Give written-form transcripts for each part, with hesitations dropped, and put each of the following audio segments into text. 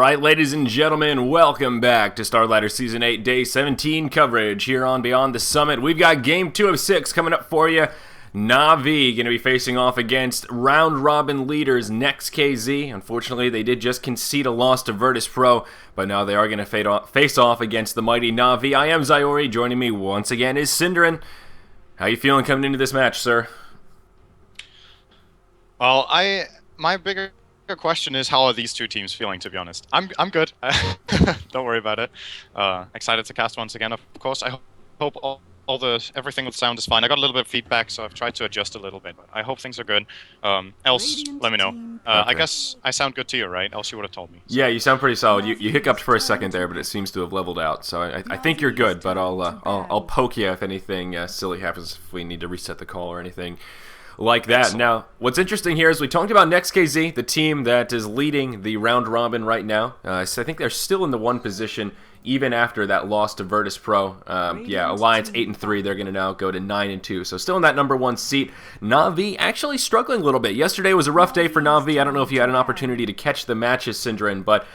Alright, ladies and gentlemen, welcome back to Starladder Season 8, Day 17 coverage here on Beyond the Summit. We've got Game 2 of 6 coming up for you. Na'Vi going to be facing off against round-robin leaders Next.KZ. Unfortunately, they did just concede a loss to Virtus.pro, but now they are going to face off against the mighty Na'Vi. I am Zyori. Joining me once again is Synderen. How you feeling coming into this match, sir? Well, my bigger question is, how are these two teams feeling, to be honest? I'm good. Don't worry about it. Excited to cast once again, of course. I hope everything with sound is fine. I got a little bit of feedback, so I've tried to adjust a little bit, but I hope things are good. Else, let me know. I guess I sound good to you, right? Else you would have told me. So. Yeah, you sound pretty solid. You hiccuped for a second there, but it seems to have leveled out. So I think you're good, but I'll poke you if anything silly happens, if we need to reset the call or anything like that. Excellent. Now, what's interesting here is we talked about Next.KZ, the team that is leading the round robin right now. So I think they're still in the one position even after that loss to Virtus.pro. Alliance 8-3, they're going to now go to 9-2. So still in that number one seat. Na'Vi actually struggling a little bit. Yesterday was a rough day for Na'Vi. I don't know if you had an opportunity to catch the matches, Synderen, but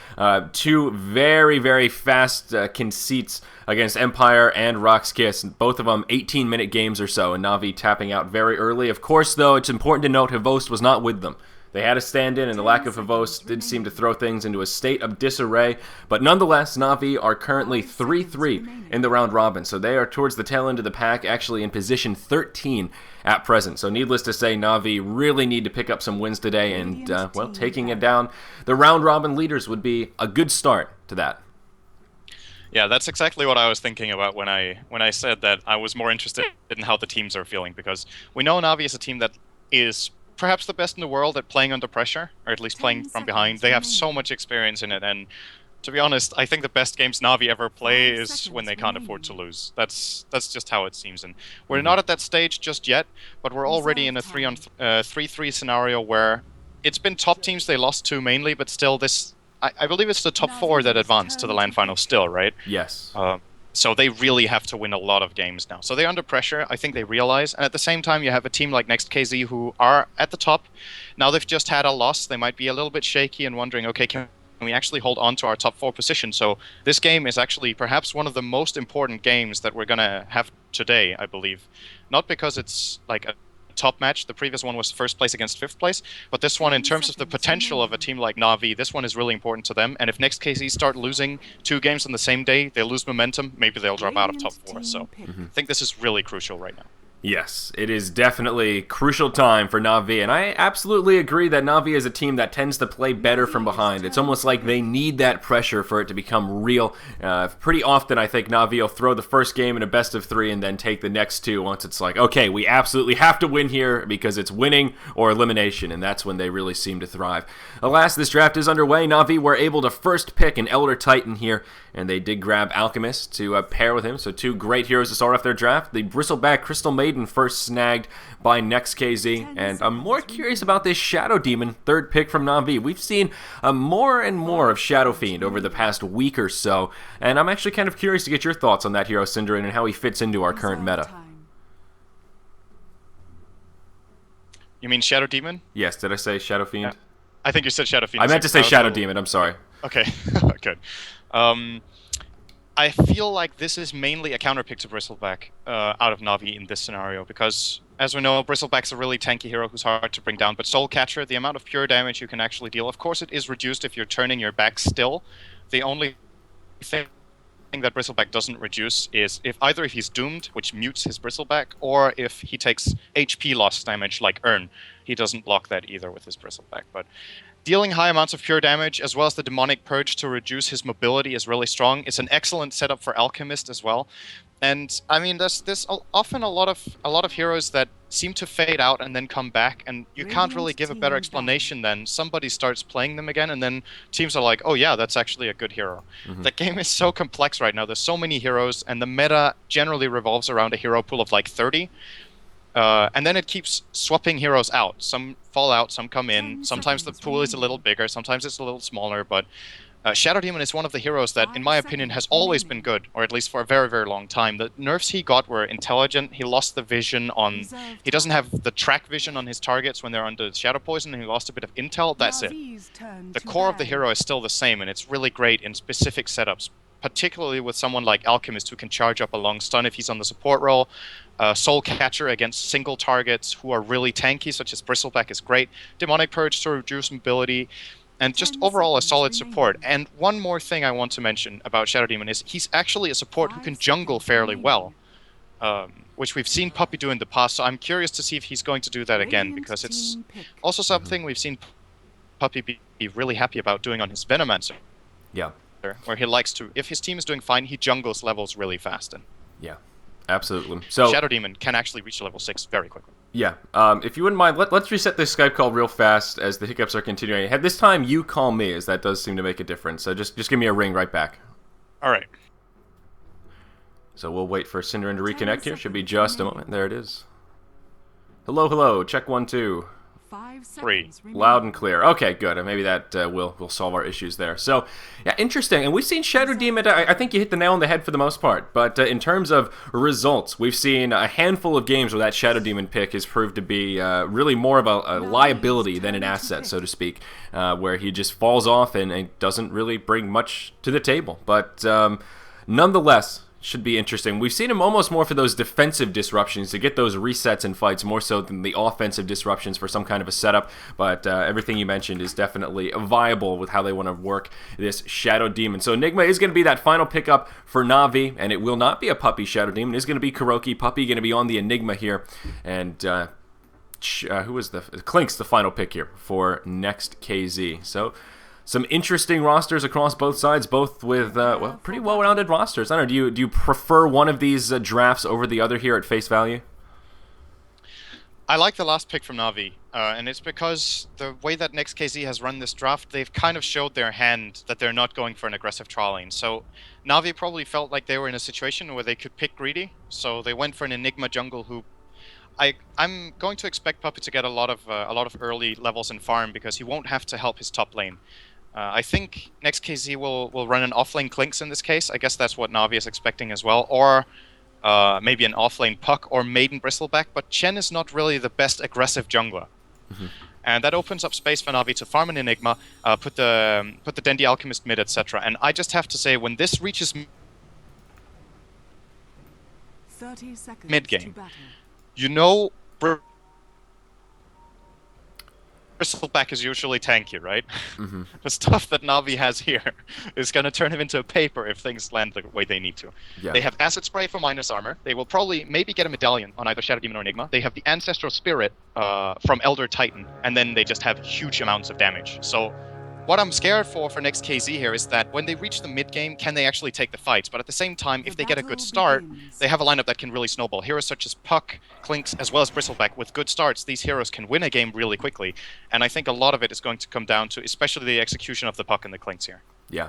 two very, very fast conceits against Empire and rox.kis. Both of them 18-minute games or so, and Na'Vi tapping out very early. Of course, though, it's important to note Hvost was not with them. They had a stand-in, and the lack of Hvost did seem to throw things into a state of disarray. But nonetheless, Na'Vi are currently 3-3 in the round robin, so they are towards the tail end of the pack, actually in position 13 at present. So needless to say, Na'Vi really need to pick up some wins today, and, taking it down the round robin leaders would be a good start to that. Yeah, that's exactly what I was thinking about when I said that I was more interested in how the teams are feeling, because we know Na'Vi is a team that is perhaps the best in the world at playing under pressure, or at least playing from behind. They have so much experience in it, and to be honest, I think the best games Na'Vi ever play is when they can't afford to lose. That's just how it seems, and we're not at that stage just yet, but we're already in a 3-3 scenario where it's been top teams they lost to mainly, but still this, I believe it's the top 4 that advanced to the LAN final still, right? Yes. So they really have to win a lot of games now. So they're under pressure, I think they realize. And at the same time, you have a team like Next.KZ who are at the top. Now they've just had a loss. They might be a little bit shaky and wondering, okay, can we actually hold on to our top 4 position? So this game is actually perhaps one of the most important games that we're going to have today, I believe. Not because it's like a top match. The previous one was first place against 5th place, but this one, in terms of the potential of a team like Na'Vi, this one is really important to them. And if Next.KZ start losing 2 games on the same day, they lose momentum, maybe they'll drop out of top 4. So I think this is really crucial right now. Yes, it is definitely crucial time for Na'Vi, and I absolutely agree that Na'Vi is a team that tends to play better from behind. It's almost like they need that pressure for it to become real. Pretty often, I think Na'Vi will throw the first game in a best of 3 and then take the next 2 once it's like, okay, we absolutely have to win here because it's winning or elimination, and that's when they really seem to thrive. Alas, this draft is underway. Na'Vi were able to first pick an Elder Titan here, and they did grab Alchemist to pair with him, so 2 great heroes to start off their draft. The Bristleback Crystal Maiden first snagged by Next.KZ, and I'm more curious about this Shadow Demon, 3rd pick from Na'Vi. We've seen more and more of Shadow Fiend over the past week or so, and I'm actually kind of curious to get your thoughts on that hero, Synderen, and how he fits into our current meta. You mean Shadow Demon? Yes, did I say Shadow Fiend? Yeah. I think you said Shadow Fiend. I meant to say Shadow Demon, I'm sorry. Okay, good. I feel like this is mainly a counterpick to Bristleback out of Na'Vi in this scenario, because, as we know, Bristleback's a really tanky hero who's hard to bring down, but Soul Catcher, the amount of pure damage you can actually deal, of course it is reduced if you're turning your back still. The only thing that Bristleback doesn't reduce is if he's doomed, which mutes his Bristleback, or if he takes HP loss damage like Urn. He doesn't block that either with his Bristleback, but dealing high amounts of pure damage, as well as the Demonic Purge to reduce his mobility, is really strong. It's an excellent setup for Alchemist as well. And I mean, there's often a lot of heroes that seem to fade out and then come back, and you can't really give a better explanation than somebody starts playing them again, and then teams are like, oh yeah, that's actually a good hero. The game is so complex right now. There's so many heroes, and the meta generally revolves around a hero pool of like 30. And then it keeps swapping heroes out. Some fall out, some come in. Sometimes the pool is a little bigger, sometimes it's a little smaller, but Shadow Demon is one of the heroes that, in my opinion, has always been good, or at least for a very, very long time. The nerfs he got were intelligent. He lost the vision on... He doesn't have the track vision on his targets when they're under Shadow Poison, and he lost a bit of intel. That's it. The core of the hero is still the same, and it's really great in specific setups, particularly with someone like Alchemist who can charge up a long stun if he's on the support role. Soul Catcher against single targets who are really tanky, such as Bristleback, is great. Demonic Purge to reduce mobility. And just overall a solid support. And one more thing I want to mention about Shadow Demon is he's actually a support who can jungle fairly well, which we've seen Puppey do in the past. So I'm curious to see if he's going to do that again, because it's also something we've seen Puppey be really happy about doing on his Venomancer. Yeah. Where he likes to, if his team is doing fine, he jungles levels really fast. And yeah, absolutely. So Shadow Demon can actually reach level 6 very quickly. Yeah, if you wouldn't mind, let's reset this Skype call real fast as the hiccups are continuing. This time you call me, as that does seem to make a difference. So just give me a ring right back. All right. So we'll wait for Cinderin to reconnect here. Should be just a moment. There it is. Hello, hello. Check 1, 2. 3. Loud and clear. Okay, good. Maybe that will solve our issues there. So, yeah, interesting. And we've seen Shadow Demon. I think you hit the nail on the head for the most part. But in terms of results, we've seen a handful of games where that Shadow Demon pick has proved to be really more of a liability than an asset, so to speak, where he just falls off and doesn't really bring much to the table. But nonetheless, should be interesting. We've seen him almost more for those defensive disruptions to get those resets in fights more so than the offensive disruptions for some kind of a setup, but everything you mentioned is definitely viable with how they want to work this Shadow Demon. So Enigma is going to be that final pickup for Na'Vi, and it will not be a Puppey Shadow Demon. It is going to be Kuroki. Puppey going to be on the Enigma here, and who is the... Klink's the final pick here for Next.KZ. So some interesting rosters across both sides, both with well, pretty well-rounded rosters. I don't know. Do you prefer one of these drafts over the other here at face value? I like the last pick from Na'Vi, and it's because the way that Next.KZ has run this draft, they've kind of showed their hand that they're not going for an aggressive trial lane. So Na'Vi probably felt like they were in a situation where they could pick greedy, so they went for an Enigma jungle who I'm going to expect Puppey to get a lot of early levels in farm because he won't have to help his top lane. I think Next.KZ will run an offlane Klinks in this case. I guess that's what Na'Vi is expecting as well. Or maybe an offlane Puck or Maiden Bristleback. But Chen is not really the best aggressive jungler. And that opens up space for Na'Vi to farm an Enigma, put the Dendi Alchemist mid, etc. And I just have to say, when this reaches 30 seconds mid-game, you know Bristleback is usually tanky, right? The stuff that Na'Vi has here is going to turn him into a paper if things land the way they need to. Yeah. They have Acid Spray for minus armor. They will probably maybe get a medallion on either Shadow Demon or Enigma. They have the Ancestral Spirit from Elder Titan, and then they just have huge amounts of damage. So what I'm scared for Next.KZ here is that when they reach the mid-game, can they actually take the fights? But at the same time, if they get a good start, they have a lineup that can really snowball. Heroes such as Puck, Klinks, as well as Bristleback, with good starts, these heroes can win a game really quickly. And I think a lot of it is going to come down to especially the execution of the Puck and the Klinks here. Yeah.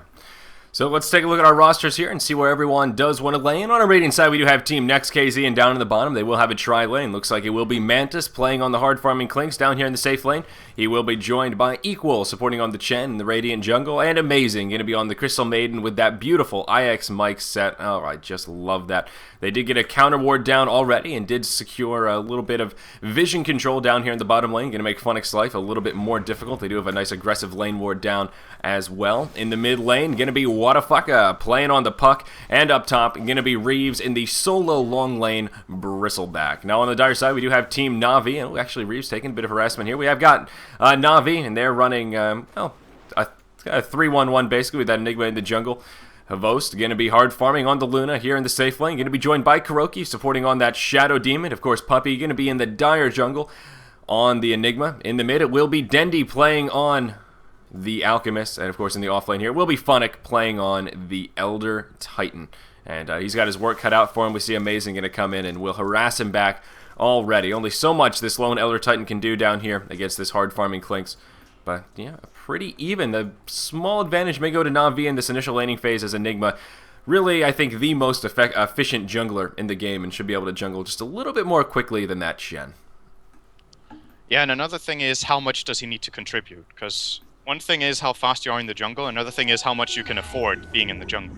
So let's take a look at our rosters here and see where everyone does want to lay in. On our rating side, we do have Team Next.KZ, and down in the bottom, they will have a tri-lane. Looks like it will be Mantis playing on the hard-farming Klinks down here in the safe lane. He will be joined by Equal, supporting on the Chen in the Radiant Jungle, and Amazing, going to be on the Crystal Maiden with that beautiful IX mic set. Oh, I just love that. They did get a counter ward down already and did secure a little bit of vision control down here in the bottom lane. Going to make Funnick's life a little bit more difficult. They do have a nice aggressive lane ward down as well. In the mid lane, going to be Whatafaka playing on the Puck, and up top, going to be Reeves in the solo long lane Bristleback. Now on the dire side, we do have Team Na'Vi, and actually Reeves taking a bit of harassment here. We have got Na'Vi, and they're running a 3-1-1 basically with that Enigma in the jungle. Havost going to be hard farming on the Luna here in the safe lane. Going to be joined by Kuroki supporting on that Shadow Demon. Of course, Puppey going to be in the dire jungle on the Enigma. In the mid, it will be Dendi playing on the Alchemist. And of course, in the offlane here, will be Funnick playing on the Elder Titan. And he's got his work cut out for him. We see Amazing going to come in and will harass him back already. Only so much this lone Elder Titan can do down here against this hard farming Klinks. But yeah, pretty even. The small advantage may go to Na'Vi in this initial laning phase as Enigma. Really, I think the most efficient jungler in the game and should be able to jungle just a little bit more quickly than that Shen. Yeah, and another thing is how much does he need to contribute? Because One thing is how fast you are in the jungle, another thing is how much you can afford being in the jungle.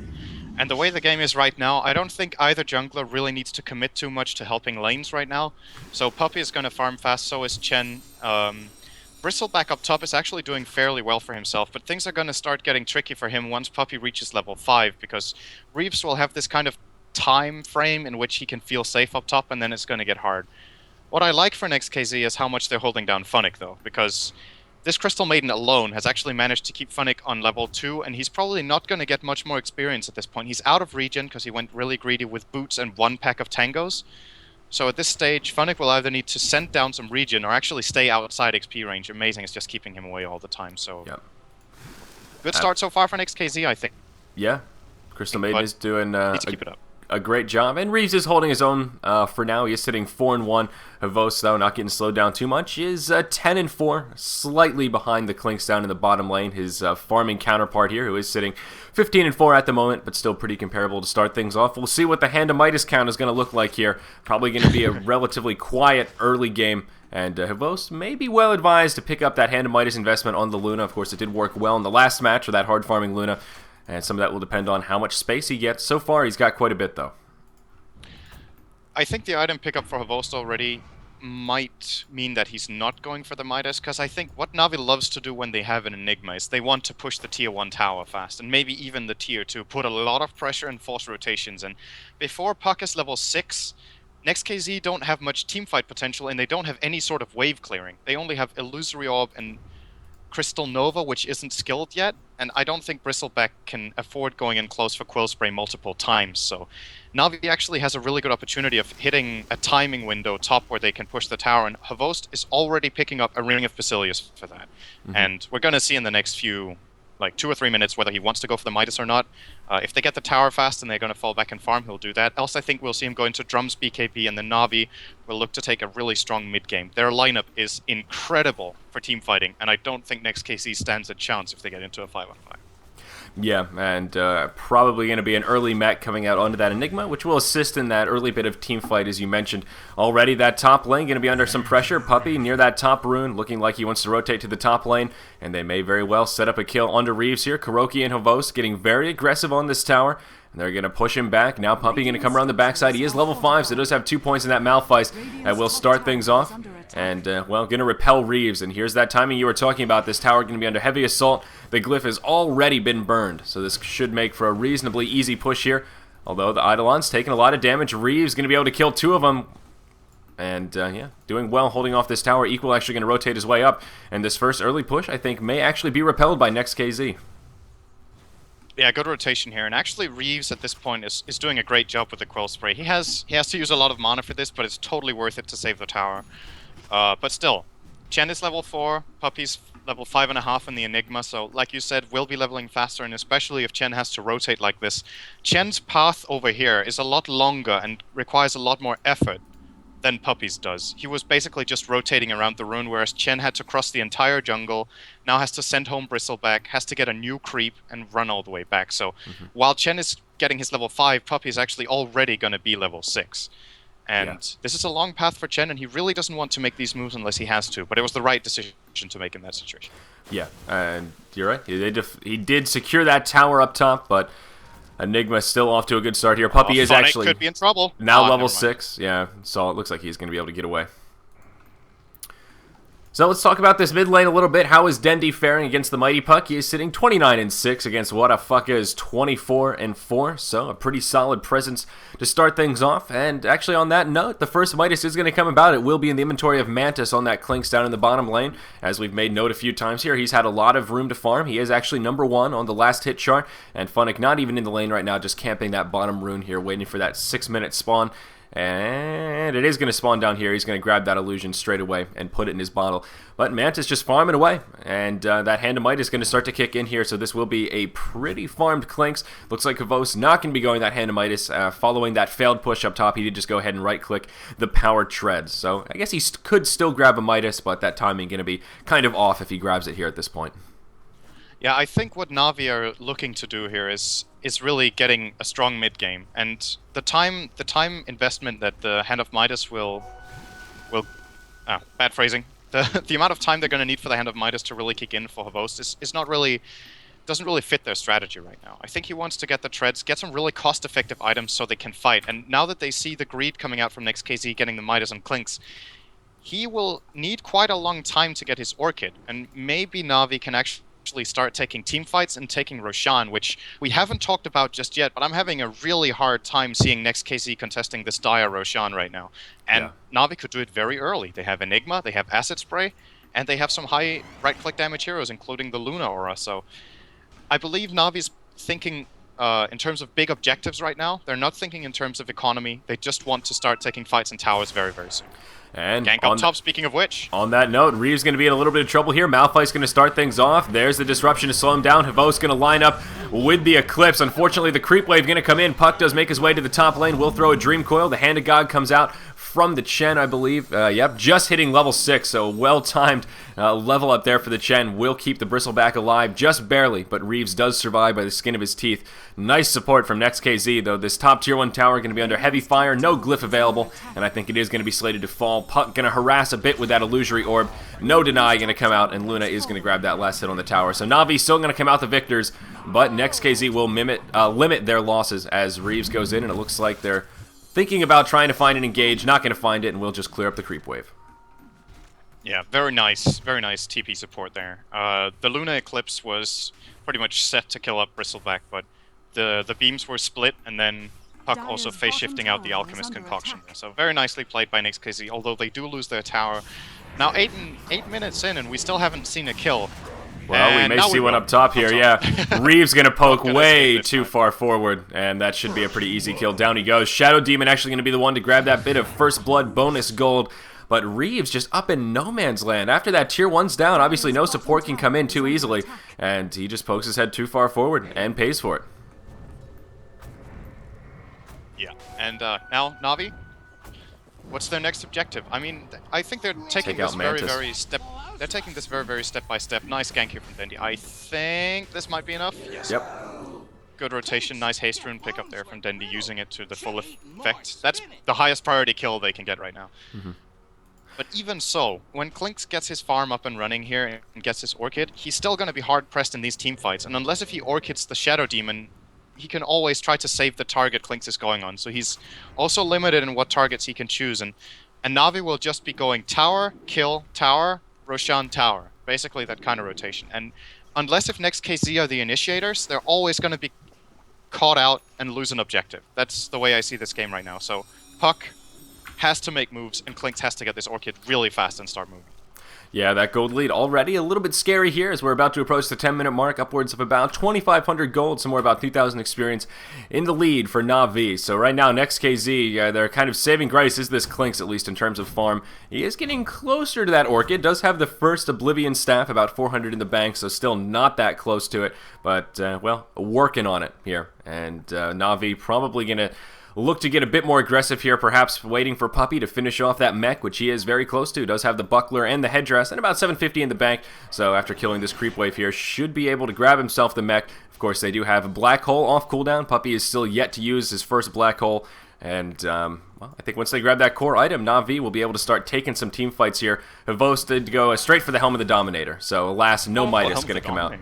And the way the game is right now, I don't think either jungler really needs to commit too much to helping lanes right now. So Puppey is going to farm fast, so is Chen. Bristleback up top is actually doing fairly well for himself, but things are going to start getting tricky for him once Puppey reaches level 5, because Reeves will have this kind of time frame in which he can feel safe up top, and then it's going to get hard. What I like for Next.KZ is how much they're holding down Funnick, though, because this Crystal Maiden alone has actually managed to keep Funnick on level 2, and he's probably not going to get much more experience at this point. He's out of regen because he went really greedy with boots and 1 pack of tangos. So at this stage, Funnick will either need to send down some regen or actually stay outside XP range. Amazing is just keeping him away all the time, so... Yep. Good start so far for Next.KZ, I think. Yeah. Crystal Maiden is doing needs to keep it up. A great job, and Reeves is holding his own for now. He is sitting 4-1. Havos, though, not getting slowed down too much, is 10-4, slightly behind the Clinks down in the bottom lane. His farming counterpart here, who is sitting 15-4 at the moment, but still pretty comparable to start things off. We'll see what the Hand of Midas count is going to look like here. Probably going to be a relatively quiet early game. And Havos may be well advised to pick up that Hand of Midas investment on the Luna. Of course, it did work well in the last match with that hard farming Luna. And some of that will depend on how much space he gets. So far, he's got quite a bit, though. I think the item pickup for Havost already might mean that he's not going for the Midas, because I think what Na'Vi loves to do when they have an Enigma is they want to push the tier 1 tower fast, and maybe even the tier 2, put a lot of pressure and force rotations. And before Puck is level 6, Next.KZ don't have much teamfight potential, and they don't have any sort of wave clearing. They only have Illusory Orb and Crystal Nova, which isn't skilled yet, and I don't think Bristleback can afford going in close for Quill Spray multiple times, so Na'Vi actually has a really good opportunity of hitting a timing window top where they can push the tower, and Havost is already picking up a Ring of Basilius for that. And we're going to see in the next few, like 2 or 3 minutes, whether he wants to go for the Midas or not. If they get the tower fast and they're going to fall back and farm, he'll do that. Else I think we'll see him go into Drums BKB, and then Na'Vi will look to take a really strong mid-game. Their lineup is incredible for team fighting, and I don't think Next.KZ stands a chance if they get into a 5-on-5. Yeah, and probably going to be an early mech coming out onto that Enigma, which will assist in that early bit of team fight, as you mentioned. Already that top lane going to be under some pressure. Puppey near that top rune, looking like he wants to rotate to the top lane, and they may very well set up a kill onto Reeves here. Kuroki and Havos getting very aggressive on this tower. And they're going to push him back. Now Puppey going to come around the backside. He is level 5, so does have 2 points in that Malphite. That will start things off. And, well, going to repel Reeves. And here's that timing you were talking about. This tower going to be under heavy assault. The glyph has already been burned, so this should make for a reasonably easy push here. Although the Eidolon's taking a lot of damage. Reeves going to be able to kill 2 of them. And, yeah, doing well holding off this tower. Equal actually going to rotate his way up. And this first early push, I think, may actually be repelled by Next.KZ. Yeah, good rotation here, and actually Reeves at this point is doing a great job with the Quill Spray. He has to use a lot of mana for this, but it's totally worth it to save the tower. But still, Chen is level 4, Puppey's level 5.5 in the Enigma, so like you said, will be leveling faster, and especially if Chen has to rotate like this. Chen's path over here is a lot longer and requires a lot more effort than Puppey's does. He was basically just rotating around the rune, whereas Chen had to cross the entire jungle, now has to send home Bristleback, has to get a new creep, and run all the way back. So while Chen is getting his level 5, Puppey is actually already going to be level 6. And this is a long path for Chen, and he really doesn't want to make these moves unless he has to, but it was the right decision to make in that situation. Yeah, and you're right. He did secure that tower up top, but Enigma still off to a good start here. Puppey is actually could be in trouble. Now level 6. Yeah, so it looks like he's going to be able to get away. So let's talk about this mid lane a little bit. How is Dendi faring against the Mighty Puck? He is sitting 29-6 against what a fuck is 24-4. So a pretty solid presence to start things off. And actually on that note, the first Midas is going to come about. It will be in the inventory of Mantis on that Clinks down in the bottom lane. As we've made note a few times here, he's had a lot of room to farm. He is actually number 1 on the last hit chart. And Funnick not even in the lane right now, just camping that bottom rune here, waiting for that 6-minute spawn. And it is going to spawn down here. He's going to grab that illusion straight away and put it in his bottle. But Mantis just farming away. And that Hand of Might is going to start to kick in here. So this will be a pretty farmed Clinks. Looks like Kavos not going to be going that Hand of Midas. Following that failed push up top, he did just go ahead and right-click the Power Treads. So I guess he could still grab a Midas, but that timing going to be kind of off if he grabs it here at this point. Yeah, I think what Na'Vi are looking to do here is really getting a strong mid game, and the time investment that the Hand of Midas will bad phrasing. the amount of time they're going to need for the Hand of Midas to really kick in for Havost is not really, doesn't really fit their strategy right now. I think he wants to get the treads, get some really cost-effective items so they can fight. And now that they see the greed coming out from Next.KZ getting the Midas and Clinks, he will need quite a long time to get his Orchid. And maybe Na'Vi can actually start taking team fights and taking Roshan, which we haven't talked about just yet, but I'm having a really hard time seeing Next.KZ contesting this dire Roshan right now. And Na'Vi could do it very early. They have Enigma, they have Acid Spray, and they have some high right-click damage heroes, including the Luna Aura, so I believe Na'Vi's thinking in terms of big objectives right now. They're not thinking in terms of economy. They just want to start taking fights in towers very, very soon. And gank up top, speaking of which. On that note, Reeve's going to be in a little bit of trouble here. Malphite's going to start things off. There's the disruption to slow him down. Havo's going to line up with the Eclipse. Unfortunately, the creep wave going to come in. Puck does make his way to the top lane. Will throw a Dream Coil. The Hand of God comes out from the Chen, I believe. Yep, just hitting level 6, so well-timed level up there for the Chen. Will keep the Bristleback alive, just barely, but Reeves does survive by the skin of his teeth. Nice support from Next.KZ, though. This top tier 1 tower going to be under heavy fire, no glyph available, and I think it is going to be slated to fall. Puck going to harass a bit with that Illusory Orb. No Deny going to come out, and Luna is going to grab that last hit on the tower. So Na'Vi still going to come out the victors, but Next.KZ will limit their losses as Reeves goes in, and it looks like they're thinking about trying to find an engage, not going to find it, and we'll just clear up the creep wave. Yeah, very nice TP support there. The Luna Eclipse was pretty much set to kill up Bristleback, but the beams were split, and then Puck also face shifting out the Alchemist concoction. So very nicely played by Next.KZ, although they do lose their tower. Now 8 minutes in, and we still haven't seen a kill. Well, and we may see one up top here, yeah. Reeves going to poke way too far forward, and that should be a pretty easy kill. Down he goes. Shadow Demon actually going to be the one to grab that bit of First Blood bonus gold, but Reeves just up in no man's land. After that tier 1's down, obviously no support can come in too easily, and he just pokes his head too far forward and pays for it. Yeah, and now Na'Vi, what's their next objective? I mean, I think they're taking this They're taking this very step by step. Nice gank here from Dendi. I think this might be enough. Yes. Yep. Good rotation. Nice haste rune pick up there from Dendi, using it to the full effect. That's the highest priority kill they can get right now. But even so, when Clinks gets his farm up and running here and gets his Orchid, he's still going to be hard pressed in these team fights. And unless if he Orchids the Shadow Demon, he can always try to save the target Clinks is going on. So he's also limited in what targets he can choose. And Na'Vi will just be going tower, kill, tower, Roshan, tower. Basically that kind of rotation. And unless if Next.KZ are the initiators, they're always going to be caught out and lose an objective. That's the way I see this game right now. So Puck has to make moves, and Clinks has to get this Orchid really fast and start moving. Yeah, that gold lead already a little bit scary here as we're about to approach the 10-minute mark, upwards of about 2,500 gold, somewhere about 2,000 experience in the lead for Na'Vi. So right now, Next.KZ, they're kind of saving grace, is this Clinks, at least in terms of farm. He is getting closer to that Orchid, does have the first Oblivion staff, about 400 in the bank, so still not that close to it, but, well, working on it here. And Na'Vi probably going to look to get a bit more aggressive here, perhaps waiting for Puppy to finish off that mech, which he is very close to. Does have the buckler and the headdress, and about 750 in the bank. So after killing this creep wave here, should be able to grab himself the mech. Of course, they do have a black hole off cooldown. Puppy is still yet to use his first black hole. And, well, I think once they grab that core item, Na'Vi will be able to start taking some team fights here. Havos did go straight for the Helm of the Dominator. So, alas, no Midas going to come out.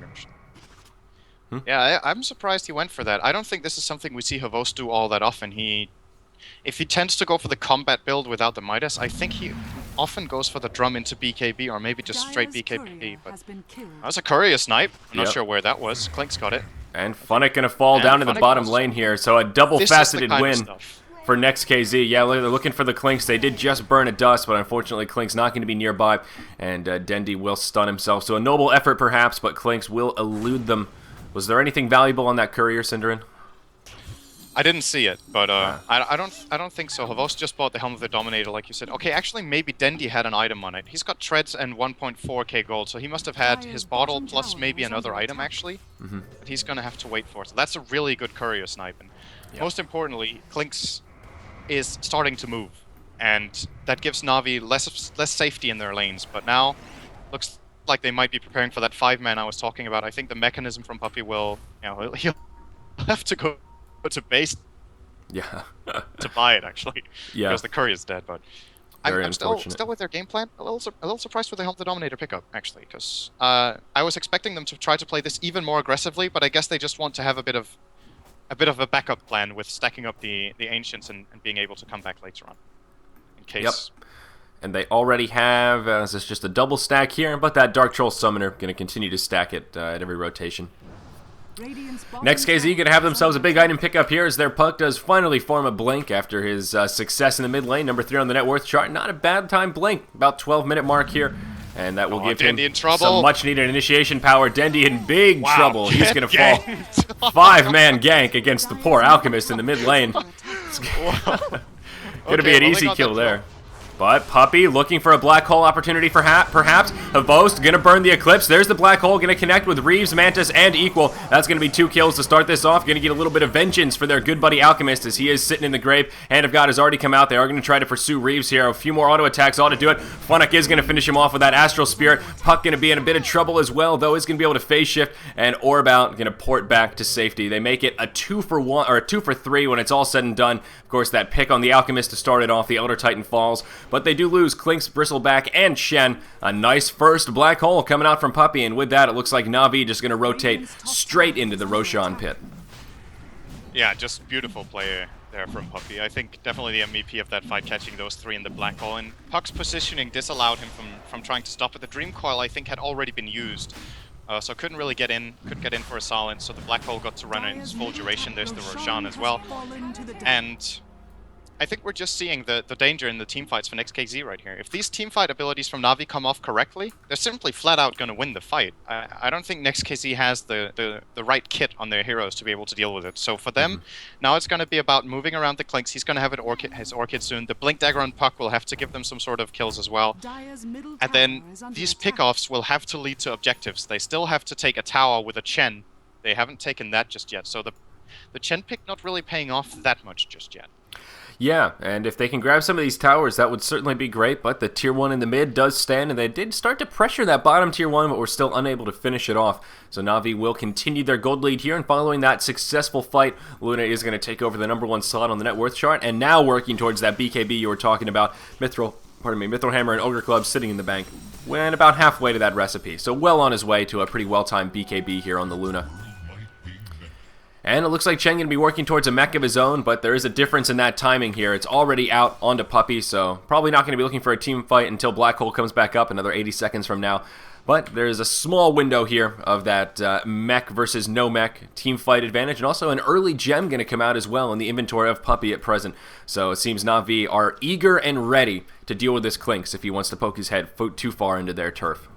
Yeah, I'm surprised he went for that. I don't think this is something we see Havos do all that often. If he tends to go for the combat build without the Midas, I think he often goes for the drum into BKB or maybe just straight BKB. But that was a courier snipe. I'm not sure where that was. Clinks got it. And Funnick going to fall down in the bottom lane here. So a double-faceted win for Next.KZ. Yeah, they're looking for the Clinks. They did just burn a dust, but unfortunately Clinks not going to be nearby. And Dendi will stun himself. So a noble effort perhaps, but Clinks will elude them. Was there anything valuable on that courier, Cinderin? I didn't see it, but I don't think so. Havos just bought the Helm of the Dominator, like you said. Okay, actually, maybe Dendi had an item on it. He's got treads and 1.4k gold, so he must have had his bottle plus maybe another item, actually. But he's going to have to wait for it. So that's a really good courier snipe. And most importantly, Clinks is starting to move, and that gives Na'Vi less safety in their lanes. But now, looks like they might be preparing for that 5-man I was talking about. I think the mechanism from Puppy will, he'll have to go to base to buy it, actually. Yeah. Because the courier's dead, but Very I'm unfortunate. still with their game plan. A little surprised with the Helm the Dominator pickup, actually, because I was expecting them to try to play this even more aggressively, but I guess they just want to have a bit of a backup plan with stacking up the Ancients and being able to come back later on, in case. Yep. And they already have, this is just a double stack here, but that Dark Troll Summoner going to continue to stack it at every rotation. Next.KZ going to have themselves a big item pickup here as their puck does finally form a Blink after his success in the mid lane. Number 3 on the net worth chart. Not a bad time Blink. About 12-minute mark here. And that will give him some much-needed initiation power. Dendy in big trouble. He's going to fall 5-man gank against the poor Alchemist in the mid lane. It's going to be an easy kill there. But Puppey looking for a black hole opportunity for perhaps. Havost going to burn the Eclipse. There's the black hole going to connect with Reeves, Mantis, and Equal. That's going to be 2 kills to start this off. Going to get a little bit of vengeance for their good buddy Alchemist as he is sitting in the grave. Hand of God has already come out. They are going to try to pursue Reeves here. A few more auto attacks ought to do it. Funnock is going to finish him off with that Astral Spirit. Puck going to be in a bit of trouble as well, though. Is going to be able to phase shift, and Orbout going to port back to safety. They make it a 2-for-1 or a 2-for-3 when it's all said and done. Of course, that pick on the Alchemist to start it off. The Elder Titan falls, but they do lose Clinks, Bristleback, and Shen. A nice first black hole coming out from Puppey, and with that, it looks like Na'Vi just going to rotate straight into the Roshan pit. Yeah, just beautiful play there from Puppey. I think definitely the MVP of that fight, catching those 3 in the black hole. And Puck's positioning disallowed him from trying to stop it. The Dream Coil, I think, had already been used. So couldn't really get in, for a silence, so the black hole got to run in its full duration. There's the Roshan as well. And I think we're just seeing the danger in the teamfights for Next.KZ right here. If these teamfight abilities from Na'Vi come off correctly, they're simply flat out going to win the fight. I don't think Next.KZ has the right kit on their heroes to be able to deal with it. So for them, now it's going to be about moving around the Clinks. He's going to have his Orchid soon. The Blink Dagger on Puck will have to give them some sort of kills as well. And then these pickoffs will have to lead to objectives. They still have to take a tower with a Chen. They haven't taken that just yet. So the Chen pick not really paying off that much just yet. Yeah, and if they can grab some of these towers, that would certainly be great, but the tier 1 in the mid does stand, and they did start to pressure that bottom tier 1, but were still unable to finish it off. So Na'Vi will continue their gold lead here, and following that successful fight, Luna is going to take over the number 1 slot on the net worth chart, and now working towards that BKB you were talking about. Mithril Hammer and Ogre Club sitting in the bank, went about halfway to that recipe, so well on his way to a pretty well-timed BKB here on the Luna. And it looks like Chen going to be working towards a mech of his own, but there is a difference in that timing here. It's already out onto Puppey, so probably not going to be looking for a team fight until Black Hole comes back up another 80 seconds from now. But there's a small window here of that mech versus no mech team fight advantage, and also an early gem going to come out as well in the inventory of Puppey at present. So it seems Na'Vi are eager and ready to deal with this Clinks if he wants to poke his head too far into their turf.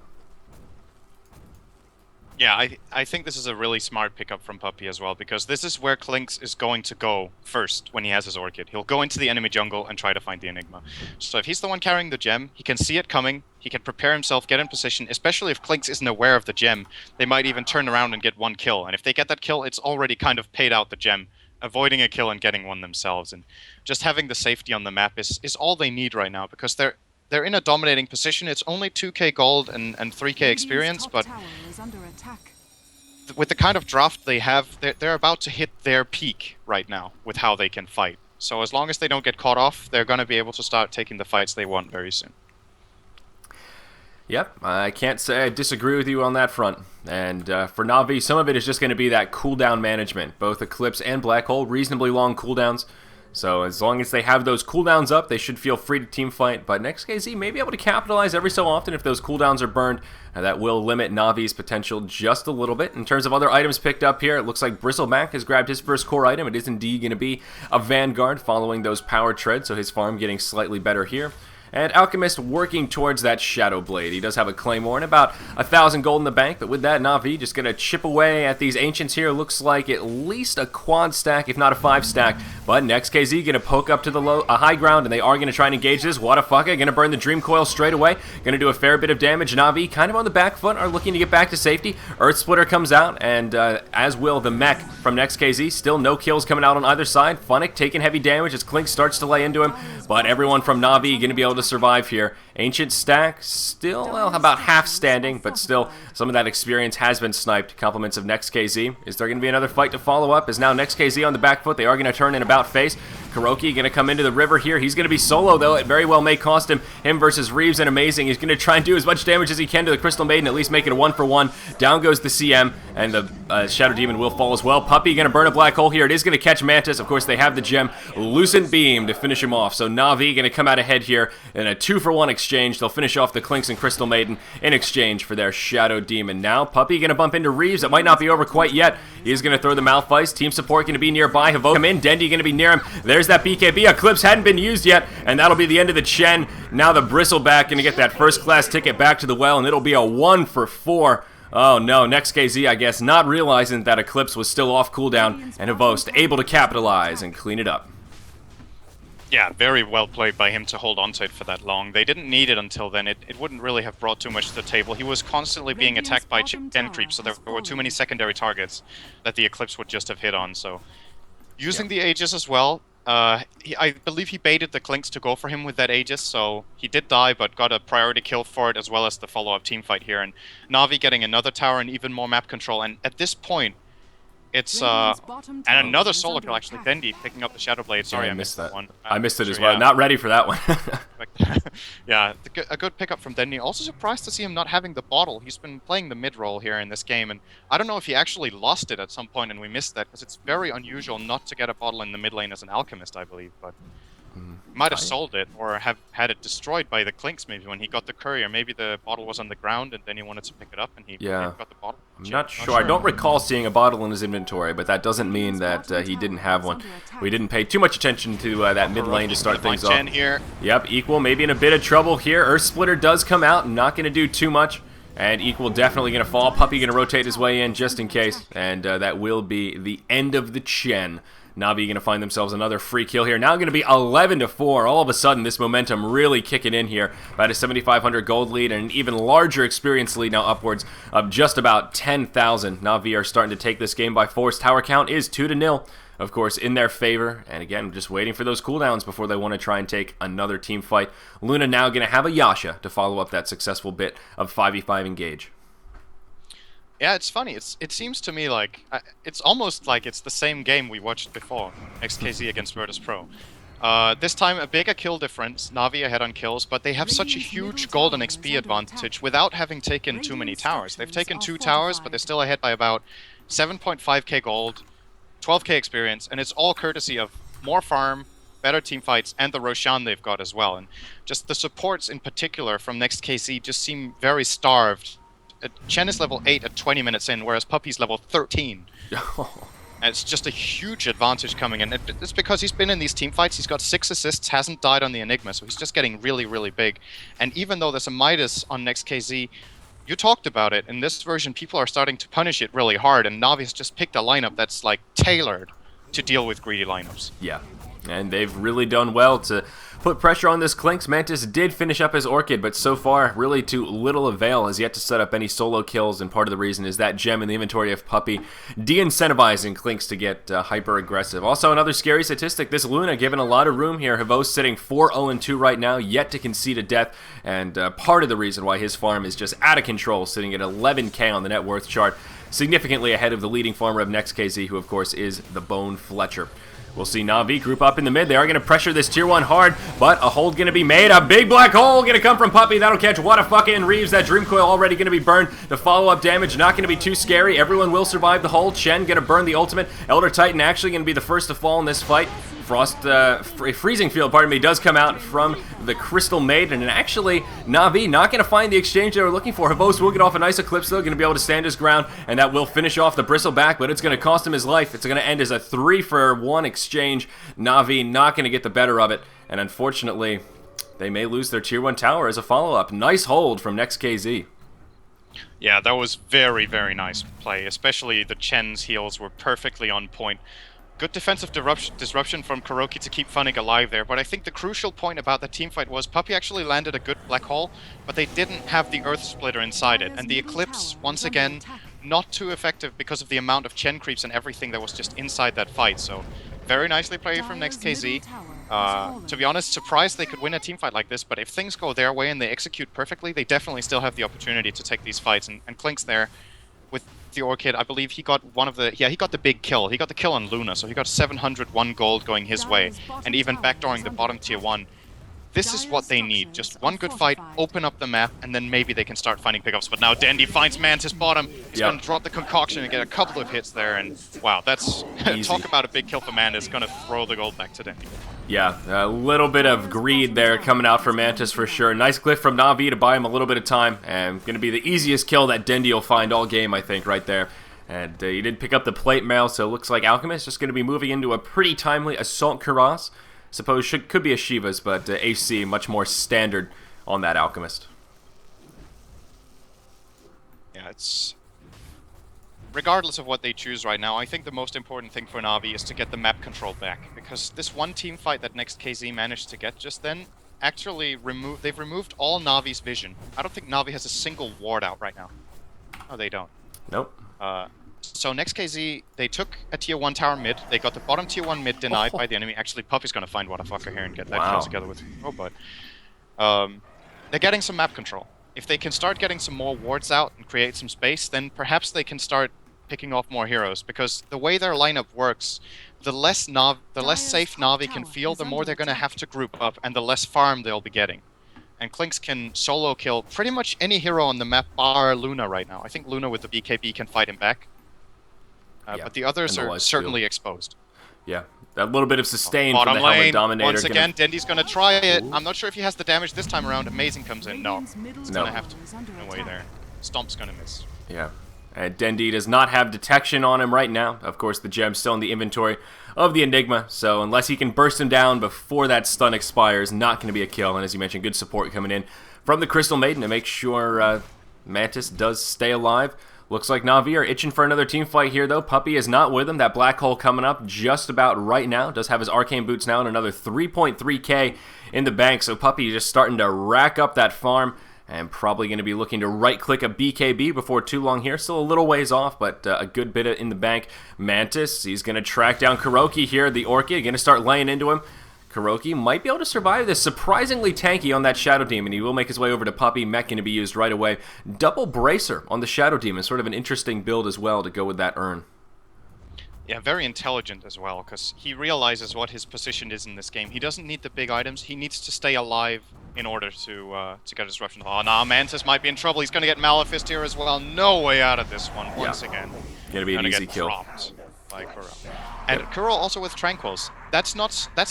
Yeah, I think this is a really smart pickup from Puppey as well, because this is where Clinks is going to go first when he has his Orchid. He'll go into the enemy jungle and try to find the Enigma. So if he's the one carrying the gem, he can see it coming, he can prepare himself, get in position, especially if Clinks isn't aware of the gem. They might even turn around and get one kill, and if they get that kill, it's already kind of paid out the gem, avoiding a kill and getting one themselves. And just having the safety on the map is all they need right now, because they're in a dominating position. It's only 2k gold and 3k experience, but with the kind of draft they have, they're about to hit their peak right now with how they can fight. So as long as they don't get caught off, they're going to be able to start taking the fights they want very soon. Yep, I can't say I disagree with you on that front. And for Na'Vi, some of it is just going to be that cooldown management. Both Eclipse and Black Hole, reasonably long cooldowns. So as long as they have those cooldowns up, they should feel free to teamfight. But Next.KZ may be able to capitalize every so often if those cooldowns are burned. And that will limit Na'Vi's potential just a little bit. In terms of other items picked up here, it looks like Bristleback has grabbed his first core item. It is indeed going to be a Vanguard following those power treads, so his farm getting slightly better here. And Alchemist working towards that Shadow Blade. He does have a Claymore and about 1,000 gold in the bank, but with that, Na'Vi just going to chip away at these Ancients here. Looks like at least a quad stack, if not a 5 stack. But Next.KZ going to poke up to the high ground, and they are going to try and engage this. Whatafaka going to burn the Dream Coil straight away. Going to do a fair bit of damage. Na'Vi kind of on the back foot, are looking to get back to safety. Earth Splitter comes out, and as will the mech from Next.KZ. Still no kills coming out on either side. Funnock taking heavy damage as Clink starts to lay into him, but everyone from Na'Vi going to be able to survive here. Ancient stack still, well, about half standing, but still some of that experience has been sniped. Compliments of Next.KZ. Is there going to be another fight to follow up? Is now Next.KZ on the back foot? They are going to turn in about about face. Kuroki going to come into the river here. He's going to be solo, though. It very well may cost him. Him versus Reeves and Amazing. He's going to try and do as much damage as he can to the Crystal Maiden, at least make it a 1-for-1. Down goes the CM, and the Shadow Demon will fall as well. Puppey going to burn a black hole here. It is going to catch Mantis. Of course, they have the gem. Lucent Beam to finish him off. So Na'Vi going to come out ahead here in a 2-for-1 exchange. They'll finish off the Clinks and Crystal Maiden in exchange for their Shadow Demon. Now, Puppey going to bump into Reeves. It might not be over quite yet. He's going to throw the Malphite. Team support going to be nearby. Havo come in. Dendy going to be near him. There's that BKB. Eclipse hadn't been used yet, and that'll be the end of the Chen. Now the Bristleback going to get that first-class ticket back to the well, and it'll be a 1-for-4. Oh no, Next.KZ, I guess, not realizing that Eclipse was still off cooldown, and Havost able to capitalize and clean it up. Yeah, very well played by him to hold on to it for that long. They didn't need it until then. It wouldn't really have brought too much to the table. He was constantly being attacked by Chen creeps, so there were too many secondary targets that the Eclipse would just have hit on. So, using the Aegis as well, I believe he baited the Clinks to go for him with that Aegis, so he did die, but got a priority kill for it, as well as the follow-up team fight here. And Na'Vi getting another tower and even more map control. And at this point, it's and another solo kill actually. Dendi picking up the Shadow Blade. Sorry, Yeah, I missed that one. I missed it as well. Not ready for that one. Yeah, a good pickup from Dendi. Also surprised to see him not having the bottle. He's been playing the mid role here in this game, and I don't know if he actually lost it at some point and we missed that, because it's very unusual not to get a bottle in the mid lane as an alchemist, I believe. But might have sold it or have had it destroyed by the Clinks maybe when he got the courier. Maybe the bottle was on the ground and then he wanted to pick it up and he got the bottle. I'm not sure. I don't recall seeing a bottle in his inventory, but that doesn't mean that he didn't have one. We didn't pay too much attention to that mid lane to start things off. Here. Yep, Equal maybe in a bit of trouble here. Earth Splitter does come out, not going to do too much. And Equal definitely going to fall. Puppey going to rotate his way in just in case. And that will be the end of the Chen. Na'Vi going to find themselves another free kill here. Now going to be 11-4. All of a sudden, this momentum really kicking in here. About a 7,500 gold lead and an even larger experience lead now upwards of just about 10,000. Na'Vi are starting to take this game by force. Tower count is 2-0, of course, in their favor. And again, just waiting for those cooldowns before they want to try and take another team fight. Luna now going to have a Yasha to follow up that successful bit of 5v5 engage. Yeah, it's funny. It seems to me like it's almost like it's the same game we watched before, Next.KZ against Virtus.pro. This time a bigger kill difference, Na'Vi ahead on kills, but they have such a huge golden XP advantage without having taken too many towers. They've taken 2 towers, but they're still ahead by about 7.5k gold, 12k experience, and it's all courtesy of more farm, better team fights, and the Roshan they've got as well. And just the supports in particular from Next.KZ just seem very starved. Chen is level 8 at 20 minutes in, whereas Puppey's level 13. And it's just a huge advantage coming in. It's because he's been in these team fights, he's got 6 assists, hasn't died on the Enigma, so he's just getting really, really big. And even though there's a Midas on Next.KZ, you talked about it, in this version people are starting to punish it really hard, and Na'Vi has just picked a lineup that's like tailored to deal with greedy lineups. Yeah, and they've really done well to put pressure on this Clinks. Mantis did finish up his Orchid, but so far, really to little avail, has yet to set up any solo kills, and part of the reason is that gem in the inventory of Puppey de-incentivizing Clinks to get hyper-aggressive. Also, another scary statistic, this Luna given a lot of room here. Havos sitting 4-0-2 right now, yet to concede a death, and part of the reason why his farm is just out of control, sitting at 11k on the net worth chart, significantly ahead of the leading farmer of Next.KZ, who of course is the Bone Fletcher. We'll see Na'Vi group up in the mid. They are going to pressure this tier 1 hard, but a hold going to be made. A big black hole going to come from Puppey. That'll catch Whatafaka and Reeves. That Dream Coil already going to be burned. The follow-up damage not going to be too scary. Everyone will survive the hold. Chen going to burn the ultimate. Elder Titan actually going to be the first to fall in this fight. Freezing Field, pardon me, does come out from the Crystal Maiden, and actually, Na'Vi not going to find the exchange they were looking for. Havos will get off a nice Eclipse, though, going to be able to stand his ground, and that will finish off the Bristleback, but it's going to cost him his life. It's going to end as a 3-for-1 exchange. Na'Vi not going to get the better of it, and unfortunately, they may lose their Tier 1 tower as a follow-up. Nice hold from Next.KZ. Yeah, that was very, very nice play, especially the Chen's heals were perfectly on point. Good defensive disruption from Kuroki to keep Funnig alive there, but I think the crucial point about the teamfight was Puppey actually landed a good black hole, but they didn't have the Earth Splitter inside it, and the Eclipse, once again, not too effective because of the amount of Chen creeps and everything that was just inside that fight, so very nicely played from Next.KZ. To be honest, surprised they could win a teamfight like this, but if things go their way and they execute perfectly, they definitely still have the opportunity to take these fights, and Clink's there. with the Orchid. I believe he got one of the... Yeah, he got the big kill. He got the kill on Luna, so he got 701 gold going his way. And even backdooring the bottom tier 1. This is what they need. Just one good fight, open up the map, and then maybe they can start finding pickups. But now Dandy finds Mantis bottom. He's going to drop the concoction and get a couple of hits there. And wow, that's... talk about a big kill for Mantis. Going to throw the gold back to Dandy. Yeah, a little bit of greed there coming out for Mantis for sure. Nice glyph from Na'Vi to buy him a little bit of time. And going to be the easiest kill that Dendy will find all game, I think, right there. And he did pick up the plate mail, so it looks like Alchemist just going to be moving into a pretty timely Assault Cuirass. Suppose could be a Shiva's, but AC much more standard on that Alchemist. Yeah, it's... Regardless of what they choose right now, I think the most important thing for Na'Vi is to get the map control back. Because this one team fight that Next.KZ managed to get just then, actually they've removed all Na'Vi's vision. I don't think Na'Vi has a single ward out right now. No, they don't. Nope. So Next.KZ, they took a tier 1 tower mid, they got the bottom tier 1 mid denied by the enemy. Actually, Puppy's gonna find Wadafucker here and get that kill together with Robot. They're getting some map control. If they can start getting some more wards out and create some space, then perhaps they can start picking off more heroes. Because the way their lineup works, the less safe Na'Vi can feel, the more they're gonna have to group up, and the less farm they'll be getting. And Klinks can solo kill pretty much any hero on the map bar Luna right now. I think Luna with the BKB can fight him back. But the others are certainly exposed. Yeah, that little bit of sustain Bottom from the Helmet lane, Dominator. once again, Dendy's gonna try it. I'm not sure if he has the damage this time around. Amazing comes in. No. He's gonna have to... No way there. Stomp's gonna miss. Yeah. And Dendy does not have detection on him right now. Of course, the gem's still in the inventory of the Enigma, so unless he can burst him down before that stun expires, not going to be a kill. And as you mentioned, good support coming in from the Crystal Maiden to make sure Mantis does stay alive. Looks like Na'Vi are itching for another team fight here, though. Puppy is not with him. That Black Hole coming up just about right now. Does have his Arcane Boots now and another 3.3k in the bank, so Puppy just starting to rack up that farm. And probably going to be looking to right-click a BKB before too long here. Still a little ways off, but a good bit in the bank. Mantis, he's going to track down Kuroki here. The Orchid going to start laying into him. Kuroki might be able to survive this. Surprisingly tanky on that Shadow Demon. He will make his way over to Puppy. Mech going to be used right away. Double Bracer on the Shadow Demon. Sort of an interesting build as well to go with that urn. Yeah, very intelligent as well, because he realizes what his position is in this game. He doesn't need the big items. He needs to stay alive in order to get disruption. Oh, nah, Mantis might be in trouble. He's going to get Malefist here as well. No way out of this one once again. Going to be an easy kill. By Kuro. And Kuro also with Tranquils. That's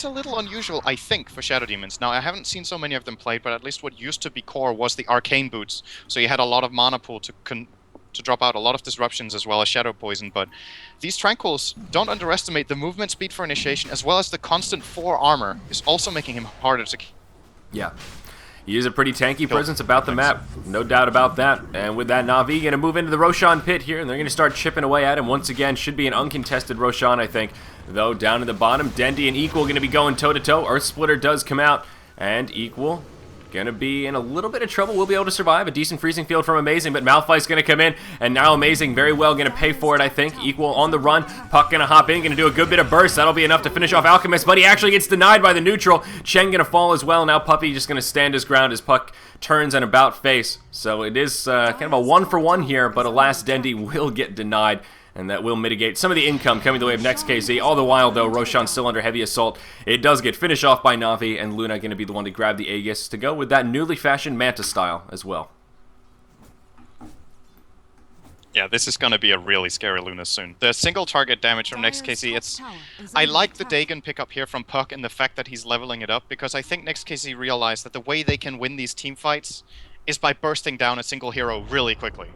a little unusual, I think, for Shadow Demons. Now, I haven't seen so many of them played, but at least what used to be core was the Arcane Boots. So you had a lot of mana pool to drop out, a lot of disruptions as well as Shadow Poison, but these Tranquils, don't underestimate the movement speed for initiation, as well as the constant 4 armor is also making him harder to kill. Yeah. He is a pretty tanky presence about the map, no doubt about that. And with that, Na'Vi going to move into the Roshan pit here, and they're going to start chipping away at him once again. Should be an uncontested Roshan, I think. Though, down at the bottom, Dendy and Equal going to be going toe-to-toe. Earth Splitter does come out, and Equal going to be in a little bit of trouble. We'll be able to survive. A decent freezing field from Amazing, but Malphite's going to come in, and now Amazing very well going to pay for it, I think. Equal on the run. Puck going to hop in, going to do a good bit of burst. That'll be enough to finish off Alchemist, but he actually gets denied by the neutral. Chen going to fall as well. Now Puppy just going to stand his ground as Puck turns an about face. So it is kind of a 1-for-1 here, but alas, Dendy will get denied. And that will mitigate some of the income coming the way of Next.KZ. All the while, though, Roshan still under heavy assault. It does get finished off by Na'Vi, and Luna going to be the one to grab the Aegis to go with that newly fashioned Manta style as well. Yeah, this is going to be a really scary Luna soon. The single target damage from Next.KZ, I like the Dagon pickup here from Puck and the fact that he's leveling it up, because I think Next.KZ realized that the way they can win these team fights is by bursting down a single hero really quickly.